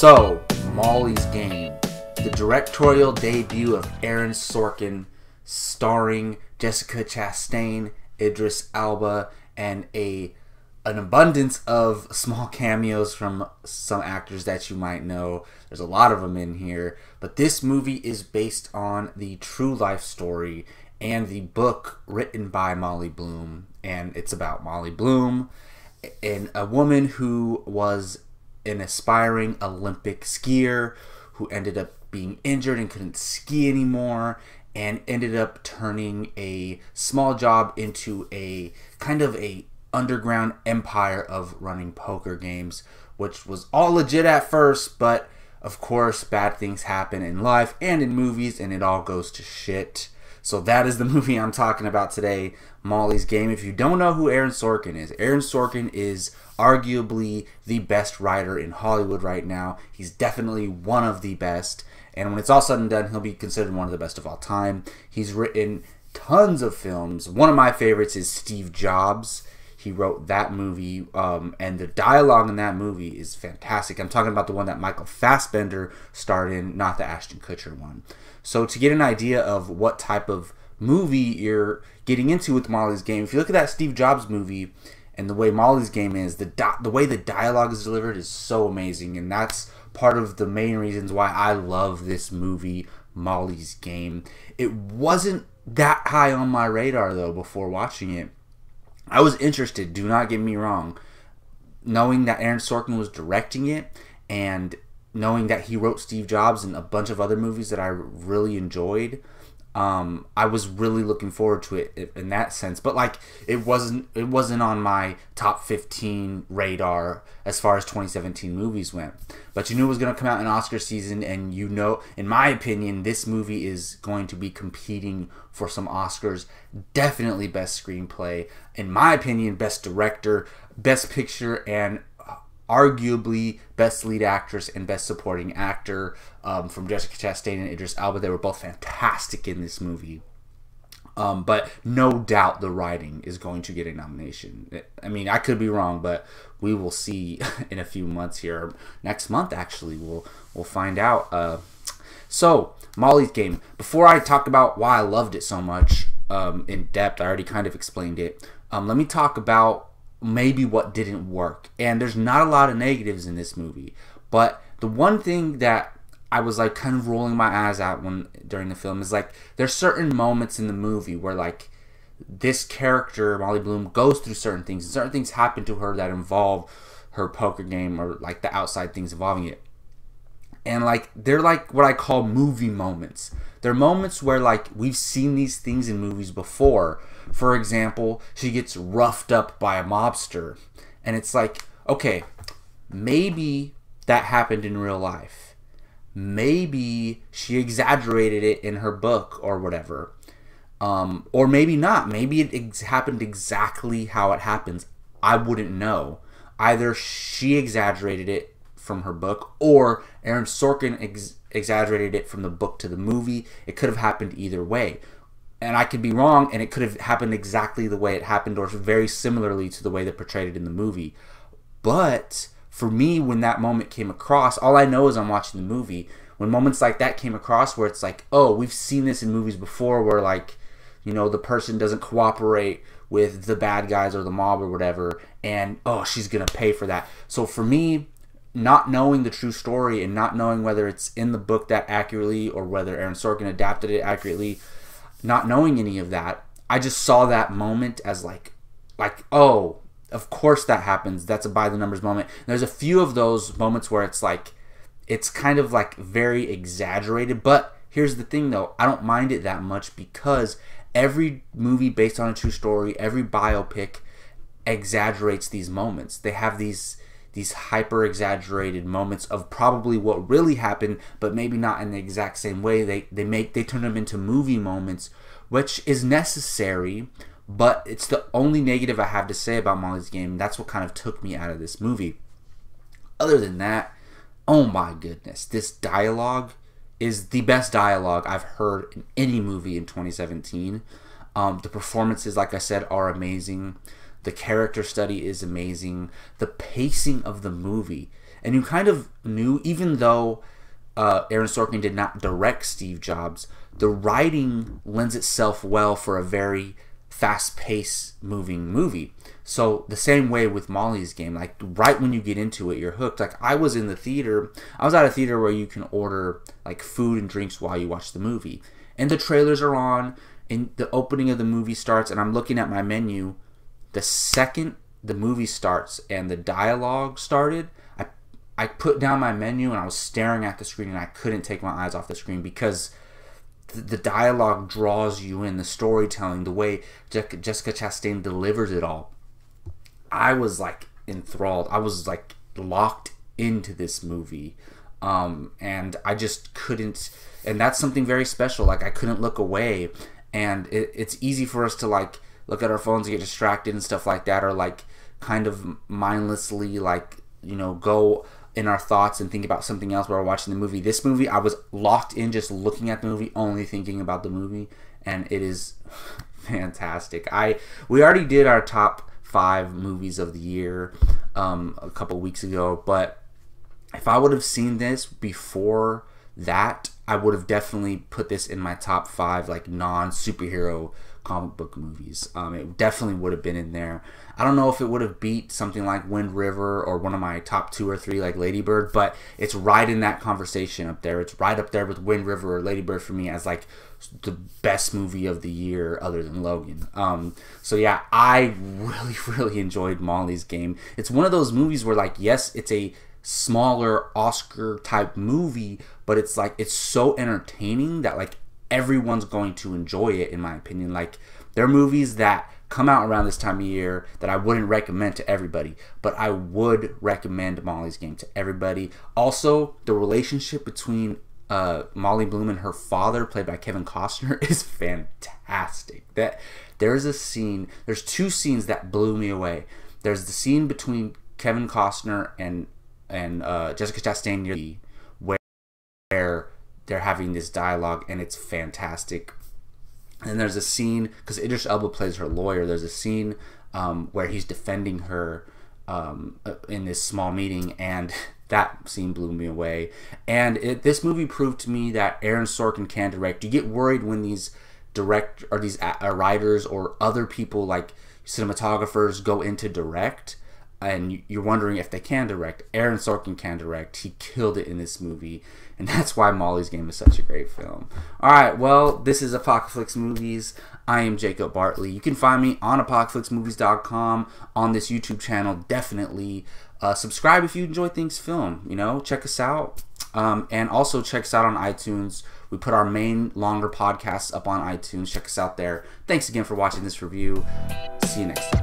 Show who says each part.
Speaker 1: So, Molly's Game, the directorial debut of Aaron Sorkin, starring Jessica Chastain, Idris, Elba, and an abundance of small cameos from some actors that you might know. There's a lot of them in here, but this movie is based on the true life story and the book written by Molly Bloom, and it's about Molly Bloom, and a woman who was an aspiring Olympic skier who ended up being injured and couldn't ski anymore, and ended up turning a small job into a kind of a underground empire of running poker games, which was all legit at first, but of course bad things happen in life and in movies, and it all goes to shit. So that is the movie I'm talking about today, Molly's Game. If you don't know who Aaron Sorkin is arguably the best writer in Hollywood right now. He's definitely one of the best, and when it's all said and done, he'll be considered one of the best of all time. He's written tons of films. One of my favorites is Steve Jobs. He wrote that movie, and the dialogue in that movie is fantastic. I'm talking about the one that Michael Fassbender starred in, not the Ashton Kutcher one. So to get an idea of what type of movie you're getting into with Molly's Game, if you look at that Steve Jobs movie and the way Molly's Game is, the way the dialogue is delivered is so amazing, and that's part of the main reasons why I love this movie, Molly's Game. It wasn't that high on my radar though before watching it. I was interested, do not get me wrong, knowing that Aaron Sorkin was directing it and knowing that he wrote Steve Jobs and a bunch of other movies that I really enjoyed. I was really looking forward to it in that sense, but like it wasn't on my top 15 radar as far as 2017 movies went. But you knew it was going to come out in Oscar season, and you know, in my opinion, this movie is going to be competing for some Oscars. Definitely best screenplay, in my opinion, best director, best picture, and arguably best lead actress and best supporting actor, from Jessica Chastain and Idris Elba. They were both fantastic in this movie. But no doubt the writing is going to get a nomination. I mean, I could be wrong, but we will see in a few months here. Next month, actually, we'll find out. So, Molly's Game. Before I talk about why I loved it so much in depth, I already kind of explained it. Let me talk about maybe what didn't work. And there's not a lot of negatives in this movie, but the one thing that I was like kind of rolling my eyes at during the film is like there's certain moments in the movie where like this character, Molly Bloom, goes through certain things, and certain things happen to her that involve her poker game or like the outside things involving it. And like they're like what I call movie moments. They're moments where like we've seen these things in movies before. For example, she gets roughed up by a mobster, and it's like, okay, maybe that happened in real life. Maybe she exaggerated it in her book or whatever. Or maybe not. Maybe it happened exactly how it happens. I wouldn't know. Either she exaggerated it from her book, or Aaron Sorkin exaggerated it from the book to the movie. It could have happened either way. And I could be wrong, and it could have happened exactly the way it happened, or very similarly to the way they portrayed it in the movie. But for me, when that moment came across, all I know is I'm watching the movie. When moments like that came across where it's like, oh, we've seen this in movies before where like, you know, the person doesn't cooperate with the bad guys or the mob or whatever, and oh, she's going to pay for that. So for me, not knowing the true story and not knowing whether it's in the book that accurately or whether Aaron Sorkin adapted it accurately, not knowing any of that, I just saw that moment as like, oh, of course that happens. That's a by the numbers moment. And there's a few of those moments where it's like, it's kind of like very exaggerated. But here's the thing though, I don't mind it that much because every movie based on a true story, every biopic exaggerates these moments. They have these hyper exaggerated moments of probably what really happened, but maybe not in the exact same way. They turn them into movie moments, which is necessary, but it's the only negative I have to say about Molly's Game. That's what kind of took me out of this movie. Other than that, oh my goodness, this dialogue is the best dialogue I've heard in any movie in 2017. The performances, like I said, are amazing. The character study is amazing. The pacing of the movie And you kind of knew, even though Aaron Sorkin did not direct Steve Jobs, the writing lends itself well for a very fast-paced moving movie. So the same way with Molly's Game, like right when you get into it, you're hooked. Like I was at a theater where you can order like food and drinks while you watch the movie, and the trailers are on, and the opening of the movie starts, and I'm looking at my menu. The second the movie starts and the dialogue started, I put down my menu and I was staring at the screen, and I couldn't take my eyes off the screen because the dialogue draws you in, the storytelling, the way Jessica Chastain delivers it all. I was like enthralled. I was like locked into this movie, and I just couldn't. And that's something very special. Like I couldn't look away, and it's easy for us to like look at our phones and get distracted and stuff like that, or like kind of mindlessly like go in our thoughts and think about something else while we're watching the movie. This movie, I was locked in, just looking at the movie, only thinking about the movie, and it is fantastic. We already did our top 5 movies of the year a couple weeks ago, but if I would have seen this before that, I would have definitely put this in my top 5 like non-superhero comic book movies. It definitely would have been in there. I don't know if it would have beat something like Wind River or one of my top 2 or 3 like Lady Bird, but it's right in that conversation up there. It's right up there with Wind River or Lady Bird for me as like the best movie of the year other than Logan. So yeah, I really enjoyed Molly's Game. It's one of those movies where like, yes, it's a smaller Oscar type movie, but it's like it's so entertaining that like everyone's going to enjoy it, in my opinion. Like there are movies that come out around this time of year that I wouldn't recommend to everybody, but I would recommend Molly's Game to everybody. Also, the relationship between Molly Bloom and her father, played by Kevin Costner, is fantastic. There's 2 scenes that blew me away. There's the scene between Kevin Costner and Jessica Chastain where they're having this dialogue, and it's fantastic. And there's a scene, because Idris Elba plays her lawyer, there's a scene where he's defending her in this small meeting, and that scene blew me away. And this movie proved to me that Aaron Sorkin can direct. You get worried when these writers or other people like cinematographers go into direct, and you're wondering if they can direct. Aaron Sorkin can direct. He killed it in this movie, and that's why Molly's Game is such a great film. Alright, well, this is Apocalypse Movies. I am Jacob Bartley. You can find me on apocalypsemovies.com, on this YouTube channel. Definitely subscribe if you enjoy things film. Check us out. And also check us out on iTunes. We put our main longer podcasts up on iTunes. Check us out there. Thanks again for watching this review. See you next time.